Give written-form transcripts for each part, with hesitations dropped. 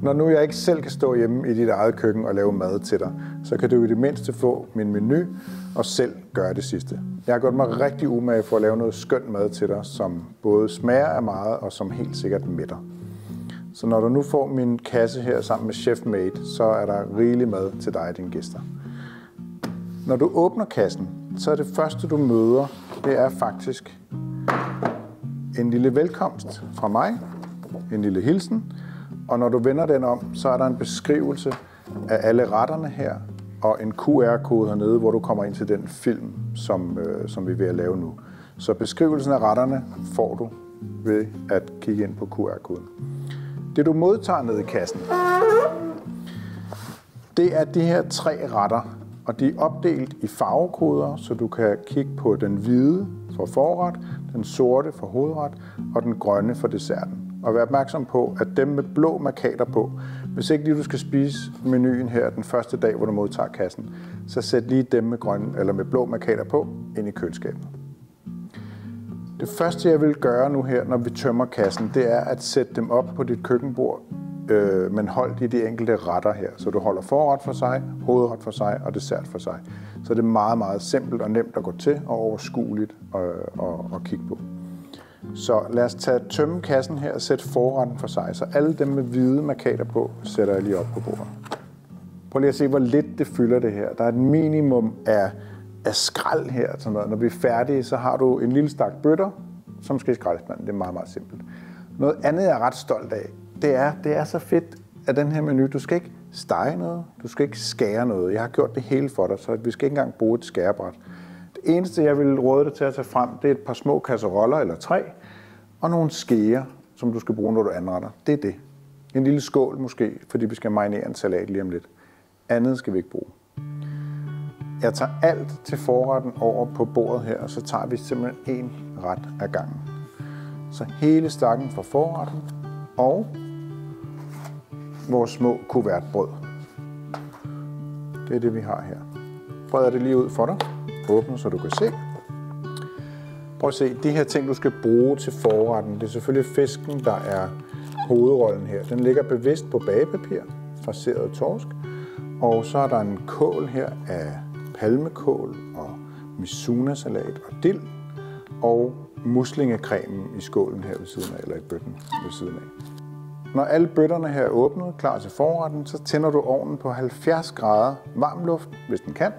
Når nu jeg ikke selv kan stå hjemme i dit eget køkken og lave mad til dig, så kan du i det mindste få min menu og selv gøre det sidste. Jeg har gjort mig rigtig umage for at lave noget skønt mad til dig, som både smager af meget og som helt sikkert mætter. Så når du nu får min kasse her sammen med Chef Made, så er der rigelig mad til dig og dine gæster. Når du åbner kassen, så er det første du møder, det er faktisk en lille velkomst fra mig, en lille hilsen. Og når du vender den om, så er der en beskrivelse af alle retterne her, og en QR-kode hernede, hvor du kommer ind til den film, som vi er ved at lave nu. Så beskrivelsen af retterne får du ved at kigge ind på QR-koden. Det du modtager nede i kassen, det er de her 3 retter, og de er opdelt i farvekoder, så du kan kigge på den hvide for forret, den sorte for hovedret og den grønne for desserten. Og vær opmærksom på, at dem med blå markader på, hvis ikke lige du skal spise menuen her den første dag, hvor du modtager kassen, så sæt lige dem med grønne eller med blå markader på ind i køleskabet. Det første, jeg vil gøre nu her, når vi tømmer kassen, det er at sætte dem op på dit køkkenbord, men holdt i de enkelte retter her. Så du holder forret for sig, hovedret for sig og dessert for sig. Så det er meget, meget simpelt og nemt at gå til og overskueligt at kigge på. Så lad os tømme kassen her og sætte forretten for sig. Så alle dem med hvide markader på, sætter jeg lige op på bordet. Prøv lige at se, hvor lidt det fylder det her. Der er et minimum af skrald her. Sådan noget. Når vi er færdige, så har du en lille stak bøtter, som skal i skraldespanden. Det er meget, meget simpelt. Noget andet, jeg er ret stolt af, det er så fedt af den her menu. Du skal ikke stege noget, du skal ikke skære noget. Jeg har gjort det hele for dig, så vi skal ikke engang bruge et skærebræt. Det eneste, jeg vil råde dig til at tage frem, det er et par små kasseroller eller 3, og nogle skeer, som du skal bruge, når du anretter. Det er det. En lille skål måske, fordi vi skal marinere en salat lige om lidt. Andet skal vi ikke bruge. Jeg tager alt til forretten over på bordet her, og så tager vi simpelthen en ret ad gangen. Så hele stakken fra forretten og vores små kuvertbrød. Det er det, vi har her. Breder det lige ud for dig. Åbner, så du kan se. Prøv at se, de her ting, du skal bruge til forretten, det er selvfølgelig fisken, der er hovedrollen her. Den ligger bevidst på bagepapir, farceret torsk. Og så er der en kål her af palmekål og mizunasalat og dild. Og muslingecremen i skålen her ved siden af, eller i bøtten ved siden af. Når alle bøtterne her er åbnet, klar til forretten, så tænder du ovnen på 70 grader varm luft, hvis den kan,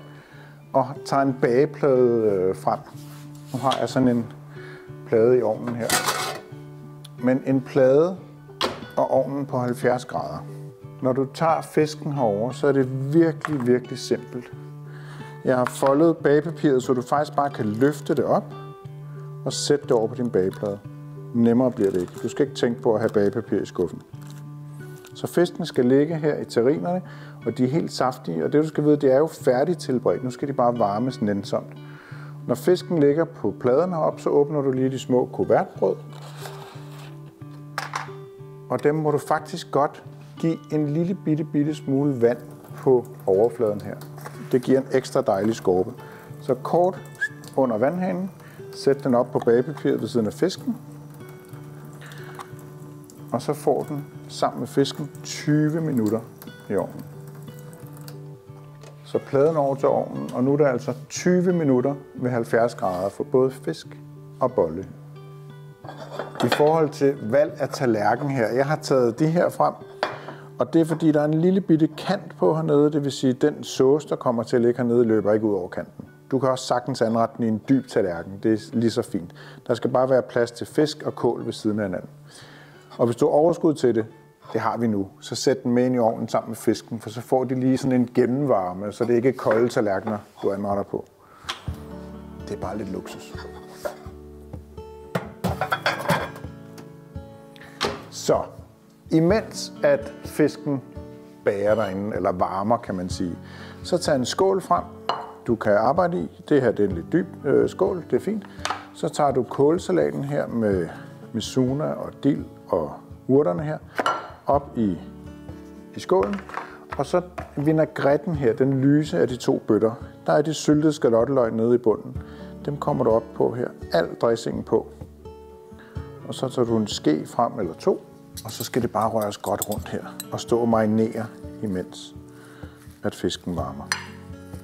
og tager en bageplade frem. Nu har jeg sådan en plade i ovnen her. Men en plade og ovnen på 70 grader. Når du tager fisken herover, så er det virkelig, virkelig simpelt. Jeg har foldet bagepapiret, så du faktisk bare kan løfte det op og sætte det over på din bageplade. Nemmere bliver det ikke. Du skal ikke tænke på at have bagepapir i skuffen. Så fisken skal ligge her i terrinerene, og de er helt saftige. Og det du skal vide, det er jo færdigt tilberedt. Nu skal de bare varmes nænsomt. Når fisken ligger på pladerne op, så åbner du lige de små kuvertbrød. Og dem må du faktisk godt give en lille bitte smule vand på overfladen her. Det giver en ekstra dejlig skorpe. Så kort under vandhanen, sæt den op på bagepapiret ved siden af fisken. Og så får den sammen med fisken 20 minutter i ovnen. Så pladen over til ovnen, og nu er der altså 20 minutter ved 70 grader for både fisk og bolle. I forhold til valg af tallerken her, jeg har taget de her frem, og det er fordi, der er en lille bitte kant på hernede, det vil sige, at den sauce, der kommer til at ligge hernede, løber ikke ud over kanten. Du kan også sagtens anrette den i en dyb tallerken, det er lige så fint. Der skal bare være plads til fisk og kål ved siden af hinanden. Og hvis du har overskud til det, det har vi nu, så sæt den med ind i ovnen sammen med fisken, for så får de lige sådan en gennemvarme, så det er ikke kolde tallerkener, du anretter på. Det er bare lidt luksus. Så, imens at fisken bager derinde, eller varmer kan man sige, så tag en skål frem, du kan arbejde i. Det her det er en lidt dyb skål, det er fint. Så tager du kålsalaten her med mizuna og dild og urterne her op i skålen. Og så vinairetten her, den lyse af de 2 bøtter. Der er de syltede skalotteløg nede i bunden. Dem kommer du op på her. Al dressingen på. Og så tager du en ske frem eller 2. Og så skal det bare røres godt rundt her og stå og marinere, imens at fisken varmer.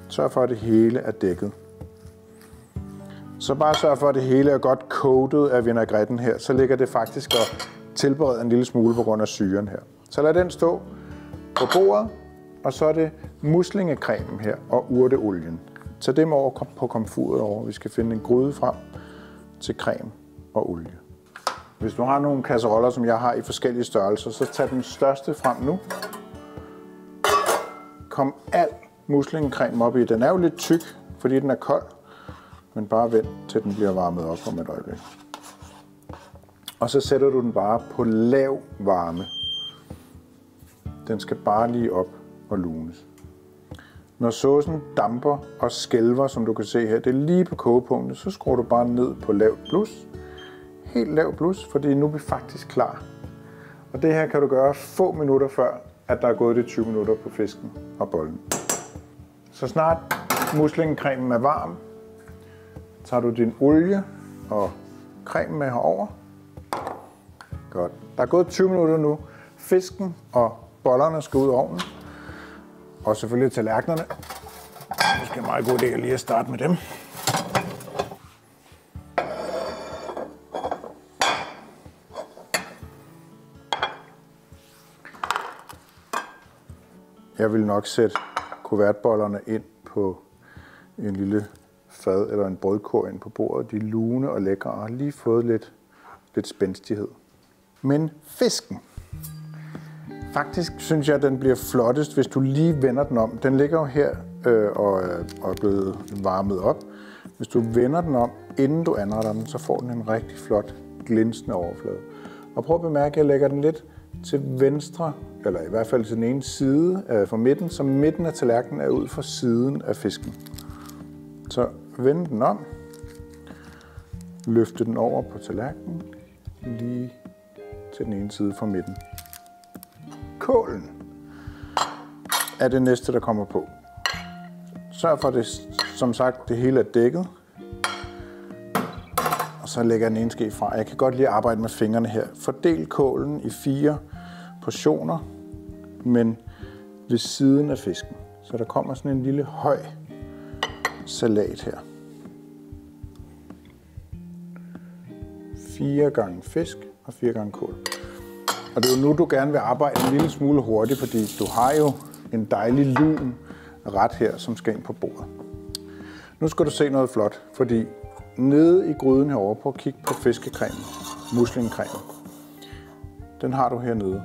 Sørg for, at det hele er dækket. Så bare sørg for, at det hele er godt coated af vinaigretten her. Så ligger det faktisk og tilbereder en lille smule på grund af syren her. Så lad den stå på bordet, og så er det muslingecremen her og urteolien. Så det må over på komfuret over. Vi skal finde en gryde frem til creme og olie. Hvis du har nogle kasseroller, som jeg har i forskellige størrelser, så tag den største frem nu. Kom al muslingecreme op i. Den er jo lidt tyk, fordi den er kold, men bare vent til den bliver varmet op om et øjeblik. Og så sætter du den bare på lav varme. Den skal bare lige op og lunes. Når saucen damper og skælver, som du kan se her, det er lige på kogepunktet, så skruer du bare ned på lavt blus. Helt lavt blus, fordi nu er vi faktisk klar. Og det her kan du gøre få minutter før, at der er gået de 20 minutter på fisken og bollen. Så snart muslingecremen er varm, tager du din olie og creme med herover. Godt. Der er gået 20 minutter nu. Fisken og bollerne skal ud af ovnen. Og selvfølgelig tallerkenerne. Det skal meget god idé lige at starte med dem. Jeg vil nok sætte kuvertbollerne ind på en lille fad eller en brødkurv ind på bordet. De er lune og lækre og har lige fået lidt spændstighed. Men fisken. Faktisk synes jeg, at den bliver flottest, hvis du lige vender den om. Den ligger jo her og er blevet varmet op. Hvis du vender den om, inden du anretter den, så får den en rigtig flot, glinsende overflade. Og prøv at bemærke, at jeg lægger den lidt til venstre, eller i hvert fald til den ene side fra midten, så midten af tallerkenen er ud fra siden af fisken. Så vend den om, løfte den over på tallerkenen, lige til den ene side fra midten. Kålen er det næste, der kommer på. Sørg for, at det, som sagt, det hele er dækket. Og så lægger den ene ske fra. Jeg kan godt lide at arbejde med fingrene her. Fordel kålen i 4 portioner, men ved siden af fisken. Så der kommer sådan en lille høj salat her. 4 gange fisk og 4 gange kål. Og det er jo nu, du gerne vil arbejde en lille smule hurtigt, fordi du har jo en dejlig lun ret her, som skal ind på bordet. Nu skal du se noget flot, fordi nede i gryden herovre, prøv at kigge på fiskecremen, muslingecremen. Den har du hernede.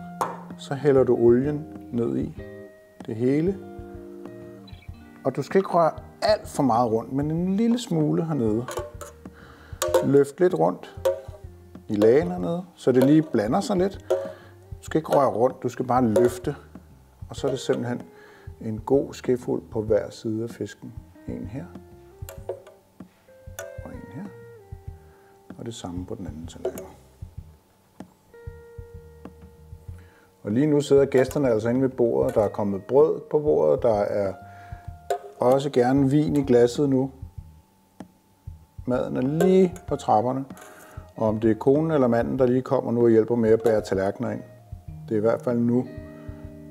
Så hælder du olien ned i det hele. Og du skal ikke røre alt for meget rundt, men en lille smule hernede. Løft lidt rundt i lagen hernede, så det lige blander sig lidt. Du skal ikke røre rundt, du skal bare løfte. Og så er det simpelthen en god skefuld på hver side af fisken. En her. Og en her. Og det samme på den anden tallerken. Og lige nu sidder gæsterne altså inde ved bordet. Der er kommet brød på bordet. Der er også gerne vin i glasset nu. Maden er lige på trapperne. Og om det er konen eller manden, der lige kommer nu og hjælper med at bære tallerkener ind. Det er i hvert fald nu,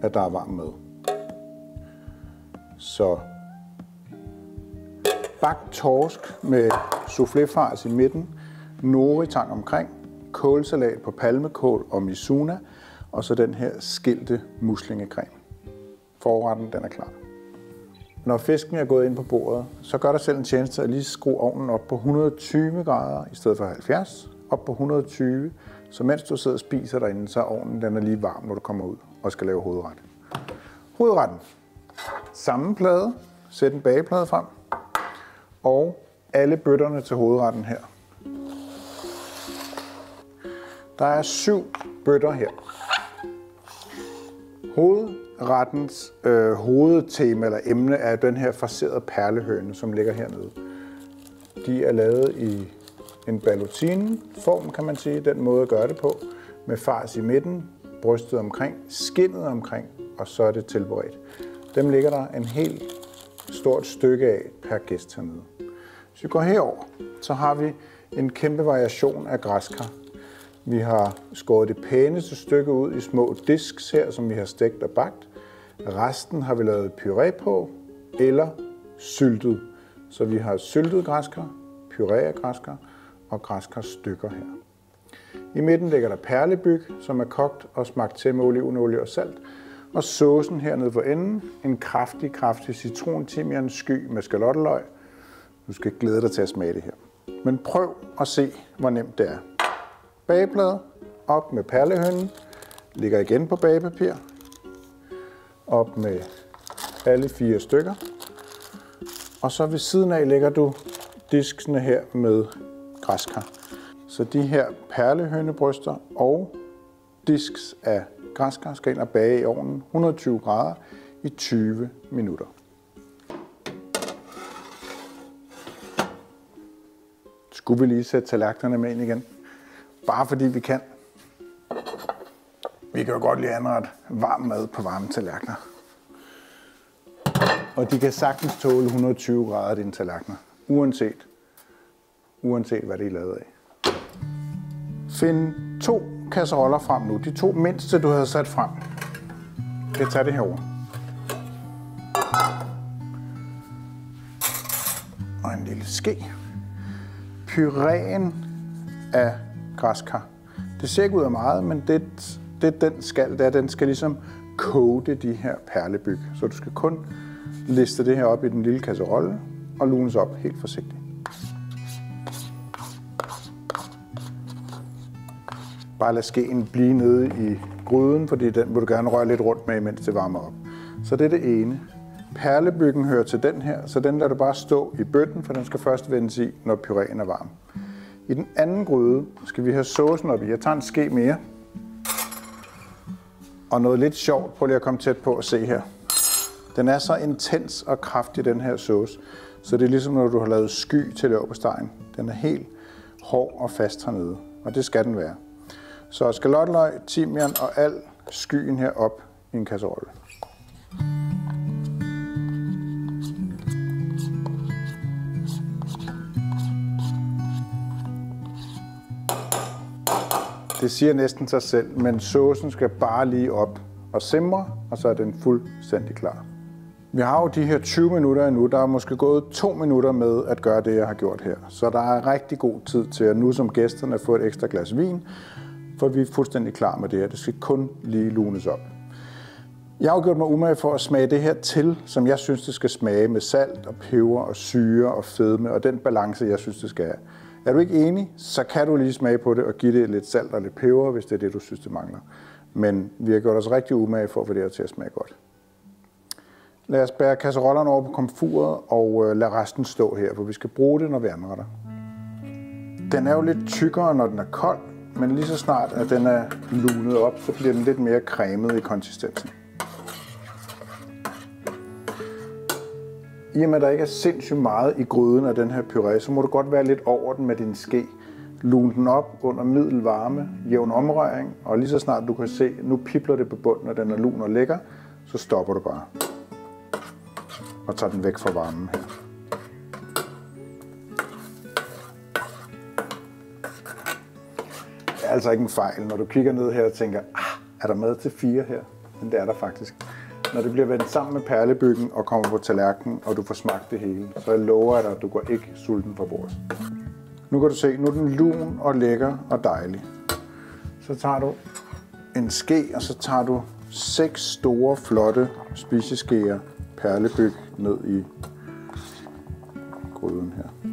at der er varm mad. Så bagt torsk med souffléfars i midten, nori-tang omkring, kålsalat på palmekål og mizuna, og så den her skilte muslingecreme. Forretten, den er klar. Når fisken er gået ind på bordet, så gør dig selv en tjeneste at lige skrue ovnen op på 120 grader i stedet for 70. Op på 120, så mens du sidder og spiser derinde, så er ovnen den er lige varm, når du kommer ud og skal lave hovedret. Hovedretten. Samme plade. Sæt en bageplade frem. Og alle bøtterne til hovedretten her. Der er 7 bøtter her. Hovedrettens hovedtema eller emne er den her farserede perlehøne, som ligger hernede. De er lavet i en ballotine-form, kan man sige, den måde at gøre det på, med fars i midten, brystet omkring, skindet omkring, og så er det tilberedt. Dem ligger der en helt stort stykke af per gæst hernede. Hvis vi går herover, så har vi en kæmpe variation af græskar. Vi har skåret det pæneste stykke ud i små disks her, som vi har stegt og bagt. Resten har vi lavet puré på eller syltet. Så vi har syltet græskar, puré af græskar og græskarstykker her. I midten ligger der perlebyg, som er kogt og smagt til med olivenolie og salt. Og saucen hernede for enden, en kraftig citron-timian sky med skalotteløg. Du skal glæde dig til at smage det her. Men prøv at se, hvor nemt det er. Bageplade, op med perlehønnen, ligger igen på bagepapir, op med alle 4 stykker. Og så ved siden af lægger du disksene her med græskar. Så de her perlehønnebryster og disks af græskar skal ind og bage i ovnen 120 grader i 20 minutter. Skulle vi lige sætte tallerkenerne med ind igen? Bare fordi vi kan. Vi kan jo godt lide anrette varm mad på varme tallerkener. Og de kan sagtens tåle 120 grader, dine tallerkener. Uanset hvad det er lavet af. Find 2 kasseroller frem nu. De 2 mindste, du havde sat frem. Jeg tager det herover. Og en lille ske. Puréen af græskar. Det ser ikke ud af meget, men det den skal, det er, den skal ligesom koge de her perlebyg. Så du skal kun liste det her op i den lille kasserolle og lunes op helt forsigtigt. Bare lad skeen blive nede i gryden, fordi den vil du gerne røre lidt rundt med, imens det varmer op. Så det er det ene. Perlebyggen hører til den her, så den lader du bare stå i bøtten, for den skal først vendes i, når puréen er varm. I den anden gryde skal vi have saucen op i. Jeg tager en ske mere. Og noget lidt sjovt, prøv lige at komme tæt på og se her. Den er så intens og kraftig, den her sauce, så det er ligesom når du har lavet sky til leverpostejen. Den er helt hård og fast hernede, og det skal den være. Så skalotteløg, timian og al skyen her op i en kasserolle. Det siger næsten sig selv, men saucen skal bare lige op og simre, og så er den fuldstændig klar. Vi har jo de her 20 minutter endnu. Der er måske gået 2 minutter med at gøre det, jeg har gjort her. Så der er rigtig god tid til at nu som gæsterne få et ekstra glas vin, for vi er fuldstændig klar med det her. Det skal kun lige lunes op. Jeg har gjort mig umage for at smage det her til, som jeg synes, det skal smage med salt og peber og syre og fedme, og den balance, jeg synes, det skal have. Er du ikke enig, så kan du lige smage på det og give det lidt salt og lidt peber, hvis det er det, du synes, det mangler. Men vi har gjort os rigtig umage for at få det her til at smage godt. Lad os bære kasserollerne over på komfuret og lade resten stå her, for vi skal bruge det, når vi anretter. Den er jo lidt tykkere, når den er kold, men lige så snart, at den er lunet op, så bliver den lidt mere cremet i konsistensen. I og med, at der ikke er sindssygt meget i gryden af den her puré, så må du godt være lidt over den med din ske. Lune den op under middelvarme, jævn omrøring, og lige så snart du kan se, nu pipler det på bunden, og den er lun og lækker, så stopper du bare. Og tager den væk fra varmen her. Det er altså ikke en fejl, når du kigger ned her og tænker, er der mad til 4 her? Men det er der faktisk. Når det bliver vendt sammen med perlebyggen og kommer på tallerkenen, og du får smagt det hele, så jeg lover dig, at du går ikke sulten fra bordet. Nu kan du se, nu er den lun og lækker og dejlig. Så tager du en ske, og så tager du 6 store, flotte spiseskeer perlebyg ned i gryden her.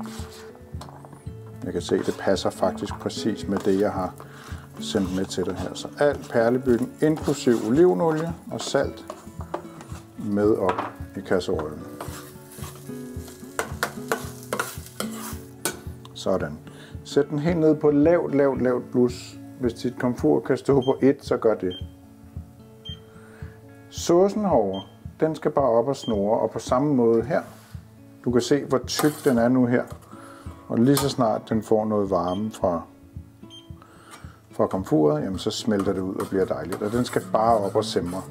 Jeg kan se, at det passer faktisk præcis med det, jeg har sendt med til dig her. Så al perlebyggen, inklusiv olivenolie og salt, med op i kasserollen. Sådan. Sæt den helt ned på lavt blus. Hvis dit komfur kan stå på 1, så gør det. Saucen herovre, den skal bare op og snurre, og på samme måde her. Du kan se, hvor tyk den er nu her. Og lige så snart den får noget varme fra komfuret, jamen så smelter det ud og bliver dejligt. Og den skal bare op og simre.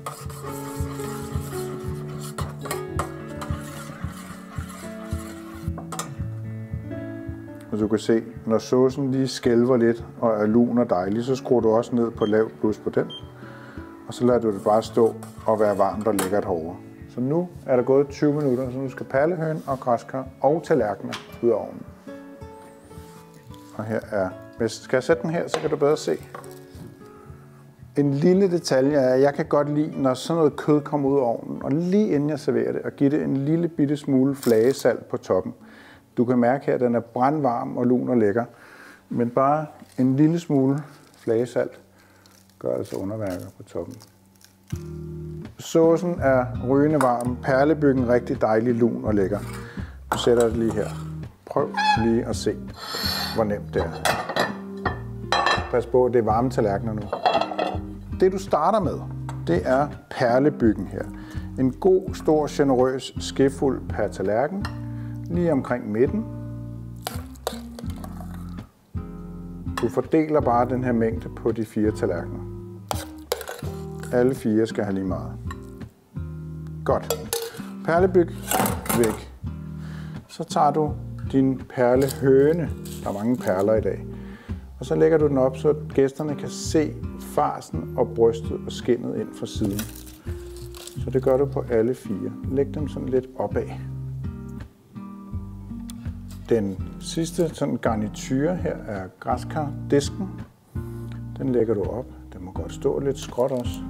Og du kan se, når saucen lige skælver lidt og er lun og dejlig, så skruer du også ned på lav plus på den. Og så lader du det bare stå og være varmt og lækkert herovre. Så nu er der gået 20 minutter, så nu skal perlehøne og græskar og tallerkener ud af ovnen. Og her er, skal jeg sætte den her, så kan du bedre se. En lille detalje er, at jeg kan godt lide, når sådan noget kød kommer ud af ovnen, og lige inden jeg serverer det, og give det en lille bitte smule flagesalt på toppen. Du kan mærke her, at den er brandvarm og lun og lækker, men bare en lille smule flagesalt gør altså underværker på toppen. Saucen er rygende varm, perlebyggen rigtig dejlig, lun og lækker. Du sætter det lige her. Prøv lige at se, hvor nemt det er. Pas på, det er varme tallerkener nu. Det du starter med, det er perlebyggen her. En god, stor, generøs skefuld per tallerken, lige omkring midten. Du fordeler bare den her mængde på de 4 tallerkener. Alle 4 skal have lige meget. Godt. Perlebyg væk. Så tager du din perlehøne. Der er mange perler i dag. Og så lægger du den op, så gæsterne kan se farsen og brystet og skindet ind fra siden. Så det gør du på alle 4. Læg dem sådan lidt opad. Den sidste sådan garniture her er græskardisken. Den lægger du op. Den må godt stå lidt skråt også.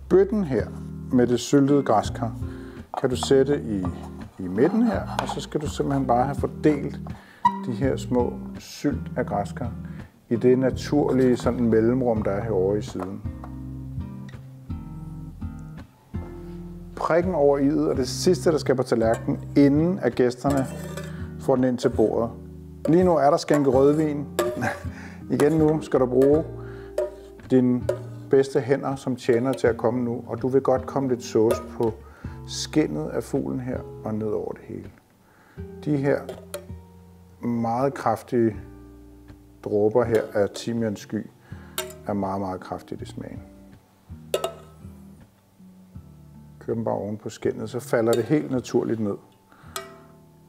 Bøtten her med det syltede græskar kan du sætte i midten her, og så skal du simpelthen bare have fordelt de her små sylt af græskar i det naturlige sådan mellemrum, der er herovre i siden. Prikken over i'et er det sidste, der skal på tallerkenen, inden at gæsterne får den ind til bordet. Lige nu er der skænke rødvin. Igen nu skal du bruge dine bedste hænder som tjener til at komme nu, og du vil godt komme lidt sauce på skindet af fuglen her og ned over det hele. De her meget kraftige dråber her af timiansky er meget, meget kraftigt i smagen. Kør dem bare oven på skindet, så falder det helt naturligt ned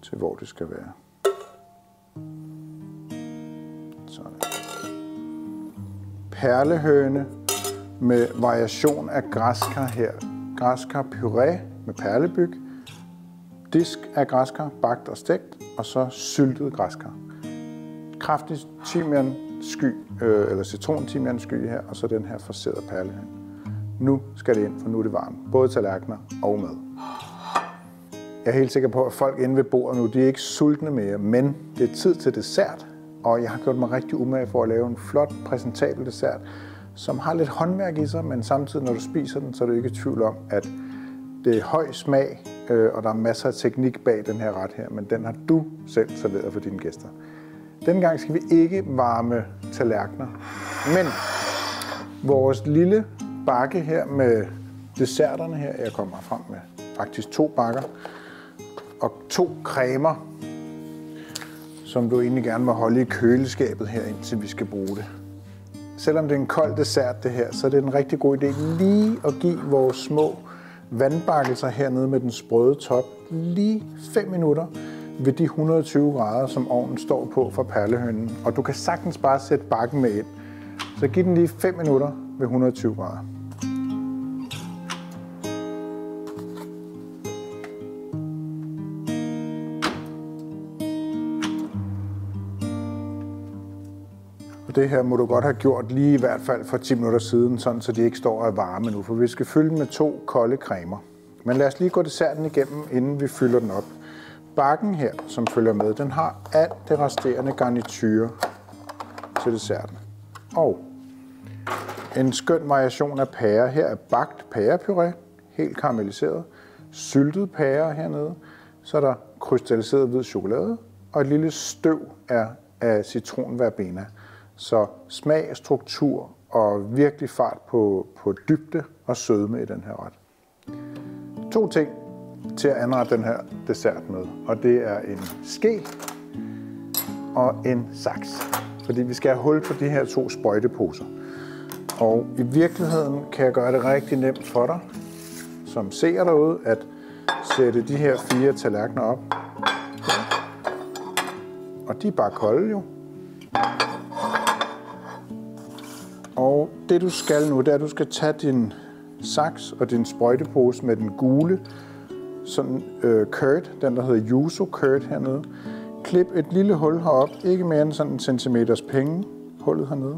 til hvor det skal være. Sådan. Perlehøne med variation af græskar her. Græskar puré med perlebyg, disk af græskar, bagt og stegt, og så syltet græskar. Kraftig timiansky, eller citron-timiansky her, og så den her farserede perlehøne. Nu skal det ind, for nu er det varmt. Både tallerkener og mad. Jeg er helt sikker på, at folk inde ved bordet nu, de er ikke sultne mere, men det er tid til dessert, og jeg har gjort mig rigtig umage for at lave en flot, præsentabel dessert, som har lidt håndværk i sig, men samtidig, når du spiser den, så er du ikke i tvivl om, at det er høj smag, og der er masser af teknik bag den her ret her, men den har du selv serveret for dine gæster. Denne gang skal vi ikke varme tallerkener, men vores lille bakke her med desserterne her, jeg kommer frem med faktisk 2 bakker, og 2 cremer, som du egentlig gerne må holde i køleskabet her, indtil vi skal bruge det. Selvom det er en kold dessert det her, så er det en rigtig god idé lige at give vores små vandbakkelser hernede med den sprøde top lige 5 minutter ved de 120 grader, som ovnen står på for perlehønen. Og du kan sagtens bare sætte bakken med ind. Så giv den lige 5 minutter ved 120 grader. Det her må du godt have gjort lige i hvert fald for 10 minutter siden, sådan så de ikke står og er varme nu, for vi skal fylde den med 2 kolde cremer. Men lad os lige gå desserten igennem, inden vi fylder den op. Bakken her, som følger med, den har alt det resterende garniture til desserten. Og en skøn variation af pære. Her er bagt pærepuré, helt karamelliseret, syltet pære hernede, så er der krystalliseret hvid chokolade og et lille støv af citronverbena. Så smag, struktur og virkelig fart på dybde og sødme i den her ret. 2 ting til at anrette den her dessert med, og det er en ske og en saks. Fordi vi skal have hul på de her 2 sprøjteposer. Og i virkeligheden kan jeg gøre det rigtig nemt for dig, som ser derude, at sætte de her 4 tallerkener op. Og de er bare kolde jo. Og det du skal nu, det er, at du skal tage din saks og din sprøjtepose med den gule sådan curd, den der hedder yuzu curd hernede. Klip et lille hul herop, ikke mere end sådan en centimeters penge, hullet hernede.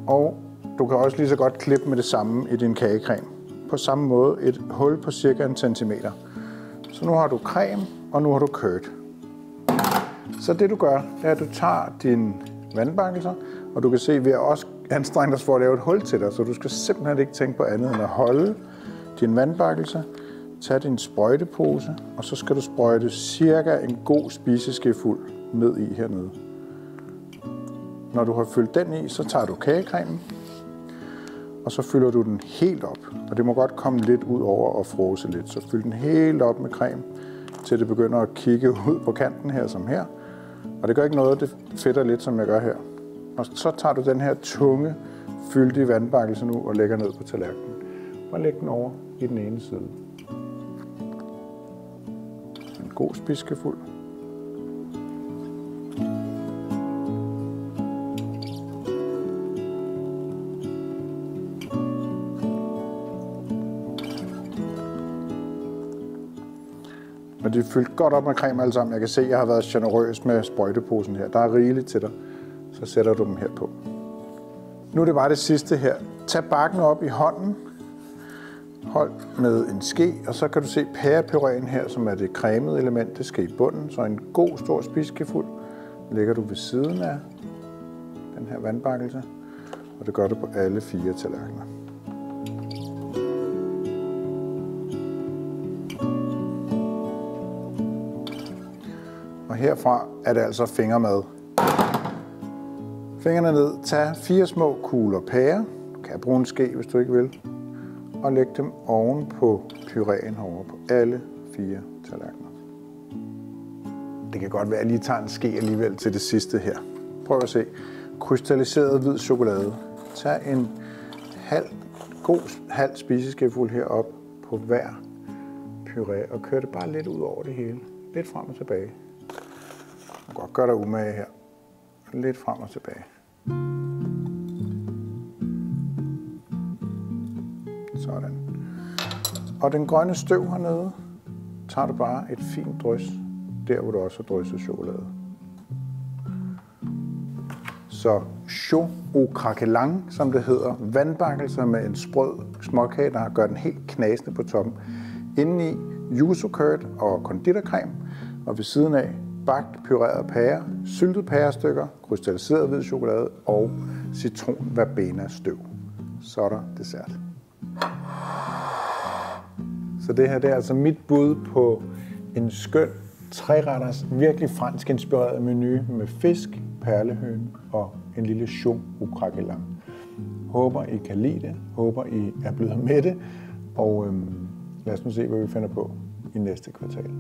Og du kan også lige så godt klippe med det samme i din kagecreme. På samme måde et hul på cirka 1 centimeter. Så nu har du creme, og nu har du curd. Så det du gør, det er, at du tager dine vandbakkelser, og du kan se, at vi har også anstrengt os for at lave et hul til dig, så du skal simpelthen ikke tænke på andet end at holde din vandbakkelse, tage din sprøjtepose, og så skal du sprøjte cirka en god spiseskefuld ned i hernede. Når du har fyldt den i, så tager du kagecremen, og så fylder du den helt op. Og det må godt komme lidt ud over og frose lidt. Så fyld den helt op med creme, til det begynder at kigge ud på kanten her som her. Og det gør ikke noget, det fedter lidt, som jeg gør her. Og så tager du den her tunge, fyldige vandbakkelse nu og lægger ned på tallerkenen. Og læg den over i den ene side. En god spiskefuld. Men de er fyldt godt op med creme alle sammen. Jeg kan se, at jeg har været generøs med sprøjteposen her. Der er rigeligt til dig. Så sætter du dem her på. Nu er det bare det sidste her. Tag bakken op i hånden. Hold med en ske, og så kan du se pærepuréen her, som er det cremede element. Det skal i bunden, så en god stor spiskefuld lægger du ved siden af den her vandbakkelse. Og det gør du på alle 4 tallerkener. Og herfra er det altså fingermad. Fingrene ned, tag 4 små kugler pære. Du kan bruge en ske, hvis du ikke vil. Og læg dem oven på puréen herovre på alle 4 tallerkener. Det kan godt være, at jeg lige tager en ske alligevel til det sidste her. Prøv at se. Krystalliseret hvid chokolade. Tag en halv spiseskefuld herop på hver puré og kør det bare lidt ud over det hele. Lidt frem og tilbage. Du kan godt gøre dig umage her. Lidt frem og tilbage. Sådan. Og den grønne støv hernede, tager du bare et fint drys, der hvor du også har drysset chokolade. Så chaud au craquelant, som det hedder, vandbakkelser med en sprød småkage, der gør den helt knasende på toppen. Indeni yuzu curd og konditorcreme, og ved siden af bagt pureret pære, syltet pærestykker, krystalliseret hvid chokolade og citron verbena støv. Så er der dessert. Så det her det er altså mit bud på en skøn 3-retters, virkelig fransk inspireret menu med fisk, perlehøne og en lille chaud au craquelant. Håber I kan lide det, håber I er blevet med det, og lad os nu se, hvad vi finder på i næste kvartal.